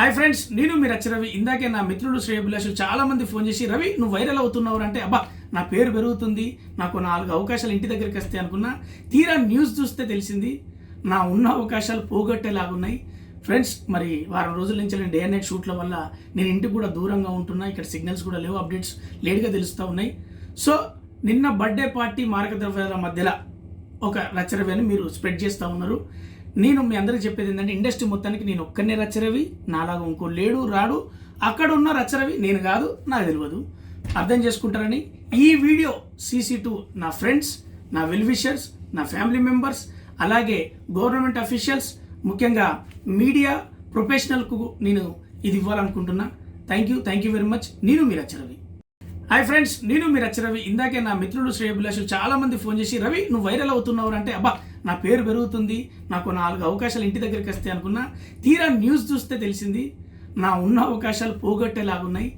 Hi friends, నేను మీ రవి. ఇందాకే నా మిత్రులు శ్రేయభిలాషులు చాలా మంది ఫోన్ చేసి, రవి నువ్వు వైరల్ అవుతున్నావు అంటే, అబ్బా నా పేరు పెరుగుతుంది, నాకు 4 అవకాశాలు ఇంటి దగ్గరికి వస్తాయి అనుకున్నా. తీరా న్యూస్ చూస్తే తెలిసింది నా ఉన్న అవకాశాలు పోగొట్టేలాగున్నాయి. ఫ్రెండ్స్, మరి వారం రోజుల నుంచి నేను డే అండ్ నైట్ షూట్ల వల్ల నేను ఇంటికి కూడా దూరంగా ఉంటున్నా. ఇక్కడ సిగ్నల్స్ కూడా లేవు, అప్డేట్స్ లేట్గా తెలుస్తూ ఉన్నాయి. సో నిన్న బర్త్డే పార్టీ మారక ద్రవ్యాల మధ్యలో ఒక రచరవి అని మీరు స్ప్రెడ్ చేస్తూ ఉన్నారు. నేను మీ అందరికీ చెప్పేది ఏంటంటే, ఇండస్ట్రీ మొత్తానికి నేను ఒక్కనే రచరవి, నాలాగా ఇంకో లేడు రాడు. అక్కడ ఉన్న రచరవి నేను కాదు, నాకు తెలియదు, అర్థం చేసుకుంటారని ఈ వీడియో CC2 నా ఫ్రెండ్స్, నా వెల్ విషర్స్, నా ఫ్యామిలీ మెంబర్స్, అలాగే గవర్నమెంట్ అఫీషియల్స్, ముఖ్యంగా మీడియా ప్రొఫెషనల్కు నేను ఇది ఇవ్వాలనుకుంటున్నా. Thank you very much. నేను మీ రచరవి. హాయ్ ఫ్రెండ్స్, నేను మీ రవి. ఇందాకే నా మిత్రులు శ్రేయభిలాషులు చాలా మంది ఫోన్ చేసి, రవి నువ్వు వైరల్ అవుతున్నావు అంటే, అబ్బా నా పేరు పెరుగుతుంది, నాకు 4 అవకాశాలు ఇంటి దగ్గరికి వస్తాయి అనుకున్నా. తీరా న్యూస్ చూస్తే తెలిసింది నా ఉన్న అవకాశాలు పోగొట్టేలాగున్నాయి.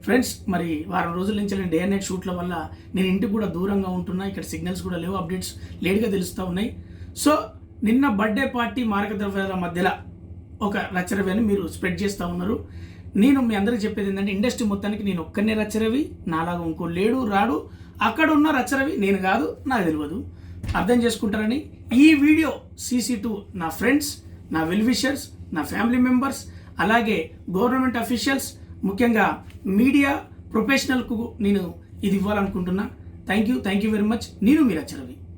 ఫ్రెండ్స్, మరి వారం రోజుల నుంచి నేను డే అండ్ నైట్ షూట్ల వల్ల నేను ఇంటికి కూడా దూరంగా ఉంటున్నా. ఇక్కడ సిగ్నల్స్ కూడా లేవు, అప్డేట్స్ లేట్గా తెలుస్తూ ఉన్నాయి. సో నిన్న బర్త్డే పార్టీ మారక ద్రవ్యాల మధ్యలో ఒక రచరవి అని మీరు స్ప్రెడ్ చేస్తూ ఉన్నారు. నేను మీ అందరికీ చెప్పేది ఏంటంటే, ఇండస్ట్రీ మొత్తానికి నేను ఒక్కనే రచరవి, నాలాగా ఇంకో లేడు రాడు. అక్కడ ఉన్న రచరవి నేను కాదు, నాకు తెలియదు, అర్థం చేసుకుంటారని ఈ వీడియో CC2 నా ఫ్రెండ్స్, నా వెల్ విషర్స్, నా ఫ్యామిలీ మెంబర్స్, అలాగే గవర్నమెంట్ అఫీషియల్స్, ముఖ్యంగా మీడియా ప్రొఫెషనల్కు నేను ఇది ఇవ్వాలనుకుంటున్నా. Thank you very much. నేను మీ రచరవి.